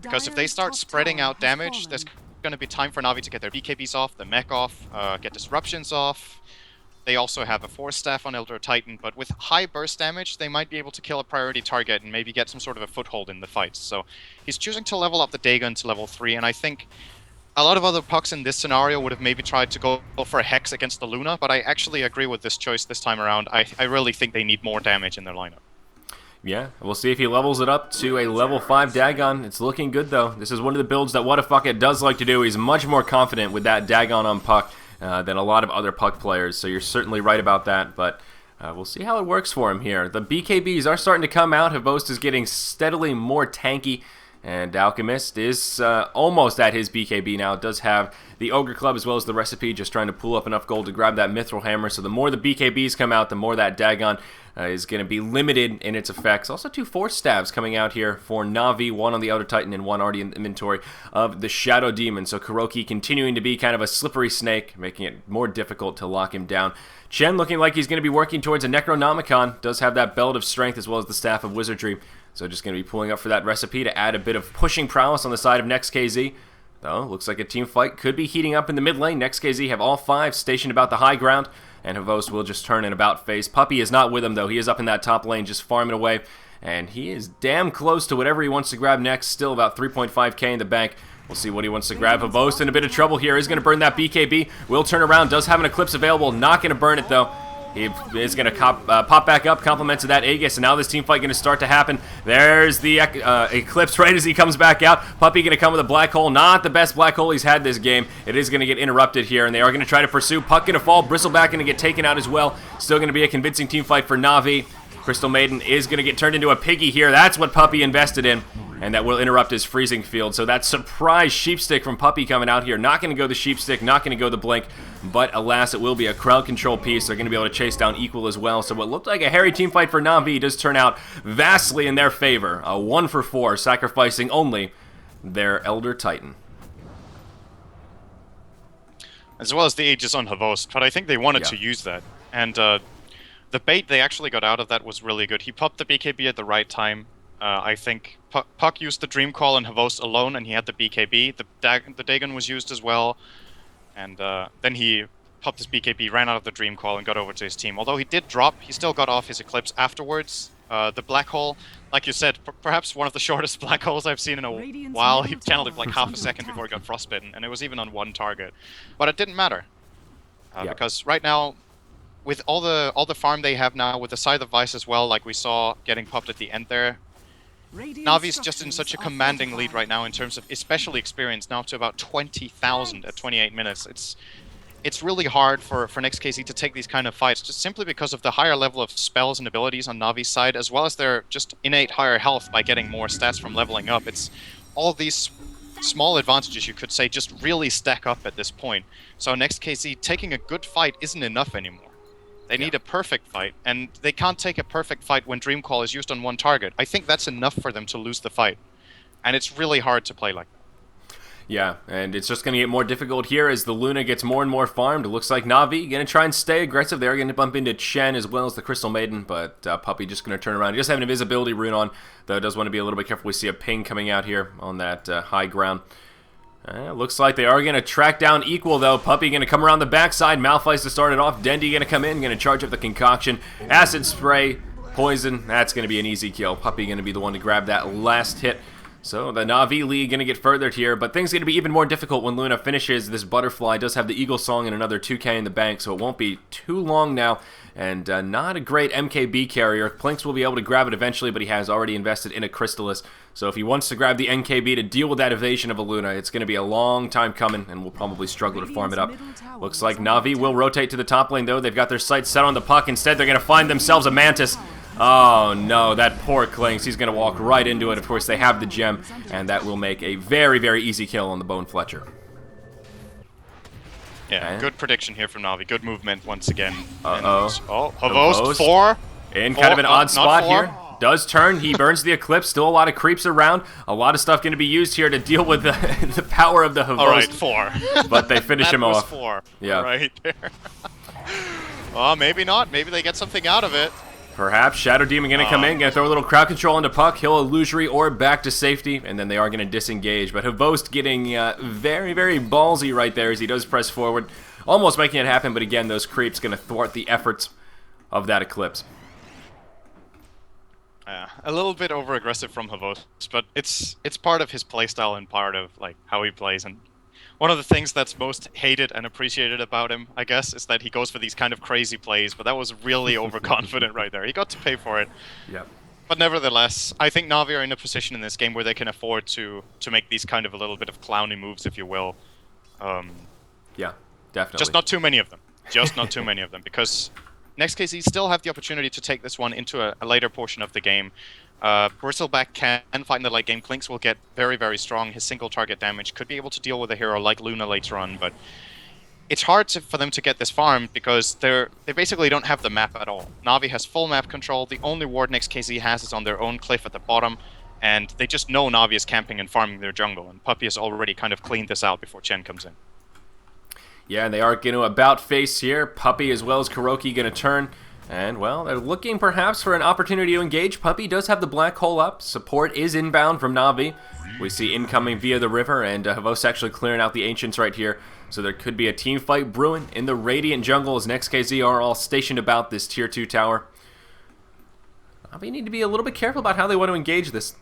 Because if they start spreading out damage, there's going to be time for Na'Vi to get their BKBs off, the mech off, get disruptions off. They also have a Force Staff on Elder Titan, but with high burst damage, they might be able to kill a priority target and maybe get some sort of a foothold in the fights. So he's choosing to level up the Dagon to level 3, and I think a lot of other Pucks in this scenario would have maybe tried to go for a Hex against the Luna, but I actually agree with this choice this time around. I really think they need more damage in their lineup. Yeah, we'll see if he levels it up to a level 5 Dagon. It's looking good, though. This is one of the builds that Wadafucker does like to do. He's much more confident with that Dagon on Puck than a lot of other Puck players, so you're certainly right about that, but we'll see how it works for him here. The BKBs are starting to come out. Havost is getting steadily more tanky, And Alchemist is almost at his BKB now. Does have the Ogre Club as well as the Recipe, just trying to pull up enough gold to grab that Mithril Hammer. So the more the BKBs come out, the more that Dagon is going to be limited in its effects. Also 2 Force Stabs coming out here for Na'Vi, one on the Outer Titan and one already in the inventory of the Shadow Demon. So Kuroki continuing to be kind of a slippery snake, making it more difficult to lock him down. Chen looking like he's going to be working towards a Necronomicon. Does have that Belt of Strength as well as the Staff of Wizardry. So just going to be pulling up for that Recipe to add a bit of pushing prowess on the side of Next.KZ. Though, looks like a team fight could be heating up in the mid lane. Next.KZ have all 5 stationed about the high ground, and Havos will just turn in about phase. Puppey is not with him, though. He is up in that top lane just farming away, and he is damn close to whatever he wants to grab next. Still about 3.5k in the bank. We'll see what he wants to grab. Havos in a bit of trouble here. Is going to burn that BKB. Will turn around. Does have an Eclipse available. Not going to burn it, though. He is going to pop back up, compliments of that Aegis, and now this team fight going to start to happen. There's the Eclipse right as he comes back out. Puppey going to come with a Black Hole. Not the best Black Hole he's had this game. It is going to get interrupted here, and they are going to try to pursue. Puck going to fall. Bristleback going to get taken out as well. Still going to be a convincing team fight for Na'Vi. Crystal Maiden is going to get turned into a piggy here. That's what Puppey invested in, and that will interrupt his freezing field. So that surprise Sheepstick from Puppey coming out here. Not going to go the Sheepstick, not going to go the Blink, but alas, it will be a crowd control piece. They're going to be able to chase down Equal as well. So what looked like a hairy team fight for Na'Vi does turn out vastly in their favor. A 1 for 4, sacrificing only their Elder Titan. As well as the Aegis on Havos, but I think they wanted to use that. And the bait they actually got out of that was really good. He popped the BKB at the right time. I think Puck used the Dream Call and Havos alone, and he had the BKB. The Dagon was used as well. And then he popped his BKB, ran out of the Dream Call, and got over to his team. Although he did drop, he still got off his Eclipse afterwards. The Black Hole, like you said, perhaps one of the shortest Black Holes I've seen in a while. He channeled it for like half a second before he got frostbitten, and it was even on one target. But it didn't matter. Because right now, with all the farm they have now, with the Scythe of Vice as well, like we saw getting popped at the end there, Navi's just in such a commanding lead right now in terms of especially experience, now up to about 20,000 at 28 minutes. It's really hard for Next.KZ to take these kind of fights, just simply because of the higher level of spells and abilities on Navi's side, as well as their just innate higher health by getting more stats from leveling up. It's all of these small advantages, you could say, just really stack up at this point. So Next.KZ taking a good fight isn't enough anymore. They need a perfect fight, and they can't take a perfect fight when Dream Call is used on one target. I think that's enough for them to lose the fight, and it's really hard to play like that. Yeah, and it's just going to get more difficult here as the Luna gets more and more farmed. It looks like Na'Vi going to try and stay aggressive. They're going to bump into Chen as well as the Crystal Maiden, but Puppey just going to turn around. He does have an invisibility rune on, though does want to be a little bit careful. We see a ping coming out here on that high ground. Looks like they are going to track down Equal, though. Puppey going to come around the backside. Malphite to start it off. Dendy going to come in, going to charge up the concoction. Acid spray, poison. That's going to be an easy kill. Puppey going to be the one to grab that last hit. So the Na'Vi lead going to get furthered here, but things going to be even more difficult when Luna finishes. This Butterfly does have the Eagle Song and another 2k in the bank, so it won't be too long now. And not a great MKB carrier. Plinks will be able to grab it eventually, but he has already invested in a Crystallis. So if he wants to grab the NKB to deal with that evasion of a Luna, it's going to be a long time coming, and we'll probably struggle to farm it up. Looks like Na'Vi will rotate to the top lane, though. They've got their sights set on the Puck. Instead, they're going to find themselves a Mantis. Oh no, that poor Clinks. He's going to walk right into it. Of course, they have the gem, and that will make a very, very easy kill on the Bone Fletcher. Yeah, good prediction here from Na'Vi. Good movement once again. Uh-oh. Havos, 4. In kind of an odd spot here. Does turn. He burns the Eclipse. Still a lot of creeps around. A lot of stuff going to be used here to deal with the power of the Havos. All right, 4. But they finish him off. 4. Yeah. Right there. Well, maybe not. Maybe they get something out of it. Perhaps Shadow Demon going to come in, going to throw a little crowd control into Puck, he'll Illusory Orb back to safety, and then they are going to disengage. But Havost getting very, very ballsy right there as he does press forward, almost making it happen, but again, those creeps going to thwart the efforts of that Eclipse. A little bit over-aggressive from Havost, but it's part of his playstyle and part of like how he plays. And one of the things that's most hated and appreciated about him, I guess, is that he goes for these kind of crazy plays, but that was really overconfident right there. He got to pay for it. Yep. But nevertheless, I think Na'Vi are in a position in this game where they can afford to make these kind of a little bit of clowny moves, if you will. Yeah, definitely. Just not too many of them. Just not too many of them, because Next.KZ still have the opportunity to take this one into a later portion of the game. Bristleback can fight in the late game. Clinks will get very, very strong. His single target damage could be able to deal with a hero like Luna later on, but it's hard for them to get this farmed because they basically don't have the map at all. Na'Vi has full map control. The only ward Next.KZ has is on their own cliff at the bottom, and they just know Na'Vi is camping and farming their jungle, and Puppey has already kind of cleaned this out before Chen comes in. Yeah, and they are going to about face here. Puppey as well as Kuroki going to turn. And, well, they're looking perhaps for an opportunity to engage. Puppey does have the black hole up. Support is inbound from Na'Vi. We see incoming via the river, and Havos actually clearing out the Ancients right here. So there could be a team fight brewing in the Radiant jungle as Next.KZ are all stationed about this Tier 2 tower. Na'Vi need to be a little bit careful about how they want to engage this,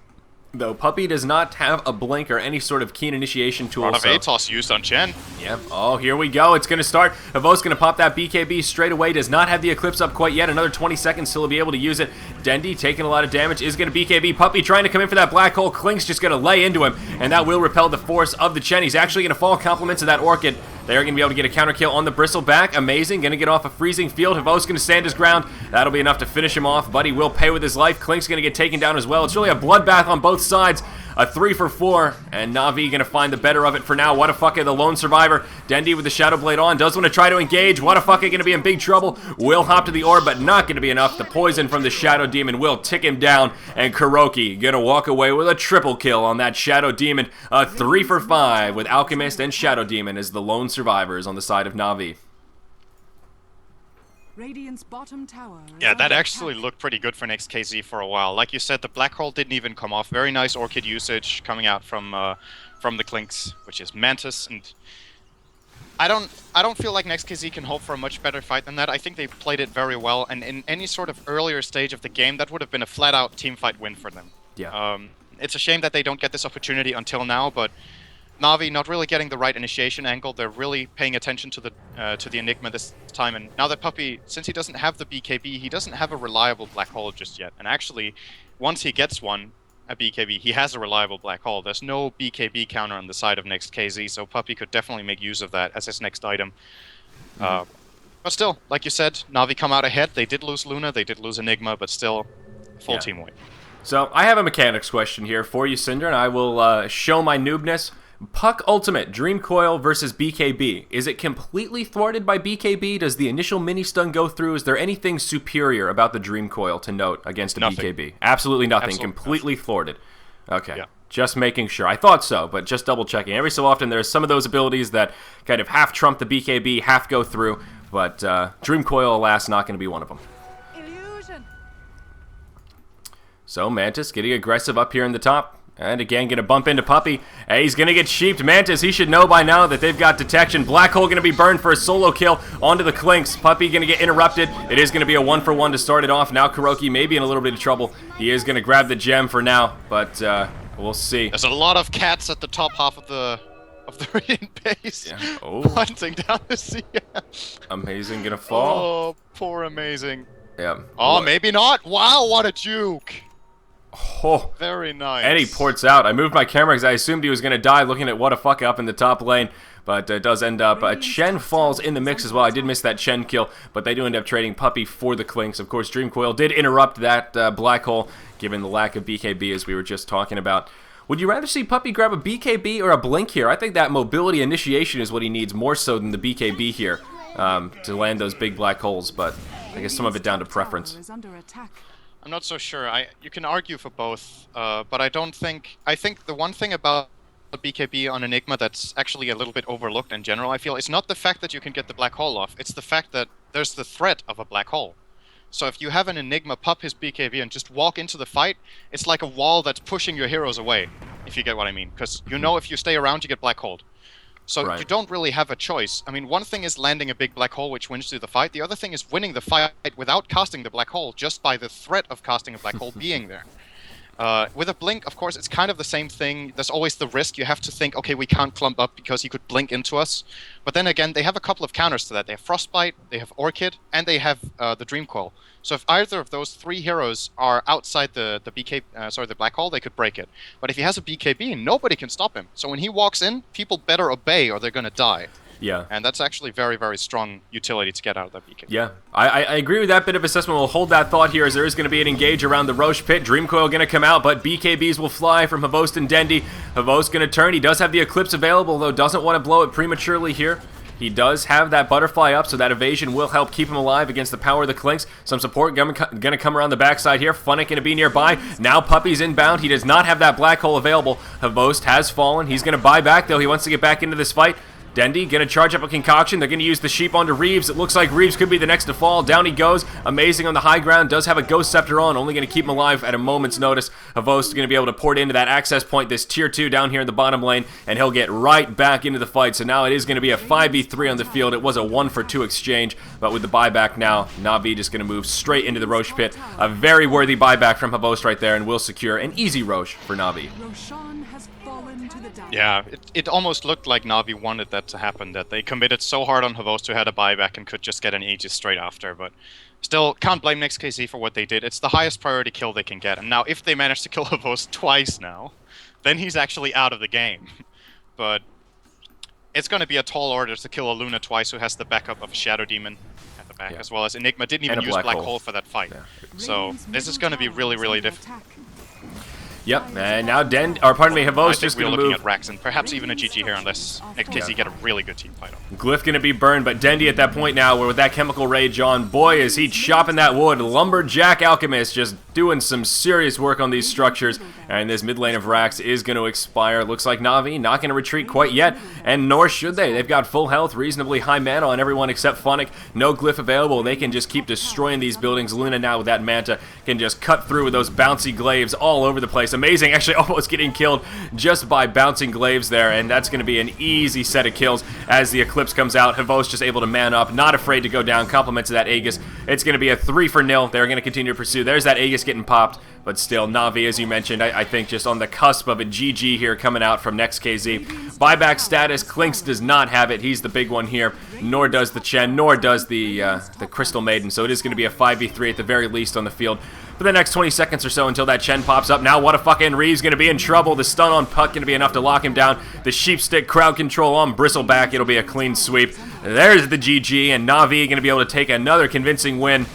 though. Puppey does not have a blink or any sort of keen initiation tool. A lot of ATOS used on Chen. Yeah. Oh, here we go. It's going to start. Havos going to pop that BKB straight away. Does not have the Eclipse up quite yet. Another 20 seconds till he'll be able to use it. Dendy taking a lot of damage. Is going to BKB. Puppey trying to come in for that black hole. Klink's just going to lay into him, and that will repel the force of the Chen. He's actually going to fall compliments of that Orchid. They are going to be able to get a counter kill on the Bristleback. Amazing. Going to get off a freezing field. Havos going to stand his ground. That'll be enough to finish him off, but he will pay with his life. Klink's going to get taken down as well. It's really a bloodbath on both sides. A 3 for 4, and Na'Vi going to find the better of it for now. Whatafaka, the lone survivor. Dendy with the Shadow Blade on. Does want to try to engage. Whatafaka going to be in big trouble. Will hop to the orb, but not going to be enough. The poison from the Shadow Demon will tick him down, and Kuroki going to walk away with a triple kill on that Shadow Demon. A 3 for 5 with Alchemist and Shadow Demon as the lone survivors on the side of Na'Vi. Radiant's bottom tower. Yeah, that actually looked pretty good for Next.KZ for a while. Like you said, the black hole didn't even come off. Very nice Orchid usage coming out from the Klinks, which is Mantis. And I don't feel like Next.KZ can hope for a much better fight than that. I think they played it very well, and in any sort of earlier stage of the game, that would have been a flat-out teamfight win for them. Yeah. It's a shame that they don't get this opportunity until now, but Na'Vi not really getting the right initiation angle. They're really paying attention to the Enigma this time, and now that Puppey, since he doesn't have the BKB, he doesn't have a reliable black hole just yet. And actually, once he gets a BKB, he has a reliable black hole. There's no BKB counter on the side of Next.KZ, so Puppey could definitely make use of that as his next item. But still, like you said, Na'Vi come out ahead. They did lose Luna, they did lose Enigma, but still, full team win. So I have a mechanics question here for you, Cinder, and I will show my noobness. Puck Ultimate, Dream Coil versus BKB. Is it completely thwarted by BKB? Does the initial mini-stun go through? Is there anything superior about the Dream Coil to note against a BKB? Absolutely nothing. Absolutely completely thwarted. Okay. Yeah. Just making sure. I thought so, but just double-checking. Every so often there's some of those abilities that kind of half trump the BKB, half go through, but Dream Coil, alas, not going to be one of them. Illusion. So Mantis getting aggressive up here in the top. And again, going to bump into Puppey. Hey, he's going to get sheeped. Mantis, he should know by now that they've got detection. Black Hole going to be burned for a solo kill onto the Klinks. Puppey going to get interrupted. It is going to be a 1-for-1 to start it off. Now Kuroki may be in a little bit of trouble. He is going to grab the gem for now, but we'll see. There's a lot of cats at the top half of the Radiant base. Yeah. Oh. Hunting down the sea. Amazing going to fall. Oh, poor Amazing. Yeah. Oh, maybe not. Wow, what a juke. Oh, very nice. And he ports out. I moved my camera because I assumed he was going to die looking at Whatafaka up in the top lane, but it does end up. Chen falls in the mix as well. I did miss that Chen kill, but they do end up trading Puppey for the Klinks. Of course, Dream Coil did interrupt that black hole, given the lack of BKB as we were just talking about. Would you rather see Puppey grab a BKB or a Blink here? I think that mobility initiation is what he needs more so than the BKB here to land those big black holes, but I guess some of it down to preference. I'm not so sure. You can argue for both, but I don't think... I think the one thing about BKB on Enigma that's actually a little bit overlooked in general, I feel, is not the fact that you can get the black hole off, it's the fact that there's the threat of a black hole. So if you have an Enigma pop his BKB and just walk into the fight, it's like a wall that's pushing your heroes away, if you get what I mean. Because you know if you stay around, you get black holed. So you don't really have a choice. I mean, one thing is landing a big black hole which wins you the fight. The other thing is winning the fight without casting the black hole, just by the threat of casting a black hole being there. With a Blink, of course, it's kind of the same thing. There's always the risk. You have to think, okay, we can't clump up because he could blink into us. But then again, they have a couple of counters to that. They have Frostbite, they have Orchid, and they have the Dream Coil. So if either of those three heroes are outside the black hole, they could break it. But if he has a BKB, nobody can stop him. So when he walks in, people better obey or they're going to die. Yeah. And that's actually very, very strong utility to get out of that BKB. Yeah, I agree with that bit of assessment. We'll hold that thought here as there is going to be an engage around the Roche pit. Dream Coil going to come out, but BKBs will fly from Havost and Dendy. Havost going to turn. He does have the Eclipse available, though doesn't want to blow it prematurely here. He does have that Butterfly up, so that evasion will help keep him alive against the power of the Clinks. Some support going to come around the backside here. Funnick going to be nearby. Now Puppy's inbound. He does not have that Black Hole available. Havost has fallen. He's going to buy back, though. He wants to get back into this fight. Dendy going to charge up a concoction. They're going to use the sheep onto Reeves. It looks like Reeves could be the next to fall. Down he goes. Amazing on the high ground. Does have a Ghost Scepter on. Only going to keep him alive at a moment's notice. Havost is going to be able to port into that access point, this tier 2 down here in the bottom lane, and he'll get right back into the fight. So now it is going to be a 5v3 on the field. It was a 1-for-2 exchange, but with the buyback now, Na'Vi just going to move straight into the Roche pit. A very worthy buyback from Havost right there, and will secure an easy Roche for Na'Vi. Roshan has fallen to the down. Yeah, it almost looked like Na'Vi wanted that to happen, that they committed so hard on Havost who had a buyback and could just get an Aegis straight after, but still can't blame Next.KZ for what they did. It's the highest priority kill they can get, and now if they manage to kill Havost twice now, then he's actually out of the game. But it's going to be a tall order to kill a Luna twice who has the backup of a Shadow Demon at the back, as well as Enigma didn't even use Black Hole for that fight. Yeah. So this is going to be really, really difficult. Yep, and now Havost just going to move. Looking at Rax and perhaps even a GG here unless Next.KZ get a really good team fight on. Glyph going to be burned, but Dendy at that point now, where with that Chemical Rage on, boy, is he chopping that wood. Lumberjack Alchemist just doing some serious work on these structures, and this mid lane of Rax is going to expire. Looks like Na'Vi not going to retreat quite yet, and nor should they. They've got full health, reasonably high mana on everyone except Funnick. No Glyph available. They can just keep destroying these buildings. Luna now with that Manta can just cut through with those bouncy glaives all over the place. Amazing, actually almost getting killed just by bouncing glaives there, and that's going to be an easy set of kills as the Eclipse comes out. Havost just able to man up, not afraid to go down, compliments to that Aegis. It's going to be a 3-0. They're going to continue to pursue. There's that Aegis getting popped, but still, Na'Vi, as you mentioned, I think just on the cusp of a GG here coming out from Next.KZ. Buyback status, Clinks does not have it. He's the big one here, nor does the Chen, nor does the Crystal Maiden, so it is going to be a 5v3 at the very least on the field for the next 20 seconds or so until that Chen pops up. Now what a fucking Reeves going to be in trouble. The stun on Puck going to be enough to lock him down. The Sheepstick crowd control on Bristleback. It'll be a clean sweep. There's the GG, and Na'Vi going to be able to take another convincing win.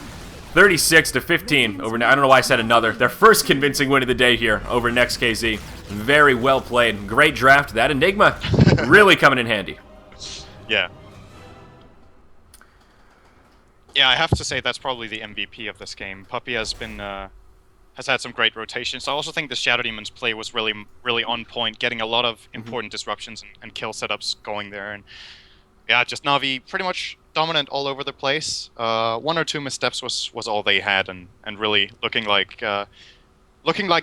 36-15 over. I don't know why I said another. Their first convincing win of the day here over Next.KZ. Very well played. Great draft. That Enigma really coming in handy. Yeah. Yeah, I have to say that's probably the MVP of this game. Puppy has been has had some great rotations. I also think the Shadow Demon's play was really, really on point, getting a lot of important disruptions and kill setups going there. And yeah, just Na'Vi pretty much dominant all over the place. 1 or 2 missteps was all they had, and really looking like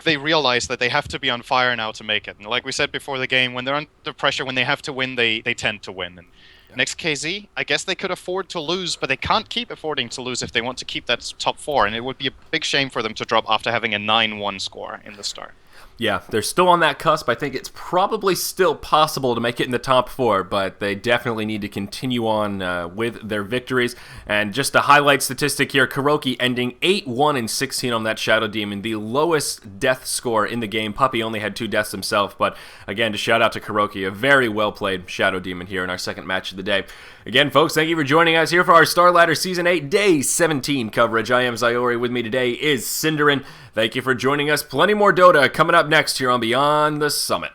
they realize that they have to be on fire now to make it. And like we said before the game, when they're under pressure, when they have to win, they tend to win. And Next.KZ, I guess they could afford to lose, but they can't keep affording to lose if they want to keep that top 4, and it would be a big shame for them to drop after having a 9-1 score in the start. Yeah, they're still on that cusp. I think it's probably still possible to make it in the top 4, but they definitely need to continue on with their victories. And just a highlight statistic here, Kuroki ending 8-1-16 on that Shadow Demon, the lowest death score in the game. Puppy only had 2 deaths himself, but again, to shout out to Kuroki, a very well-played Shadow Demon here in our second match of the day. Again, folks, thank you for joining us here for our Starladder Season 8 Day 17 coverage. I am Zyori. With me today is Cinderin. Thank you for joining us. Plenty more Dota coming up next here on Beyond the Summit.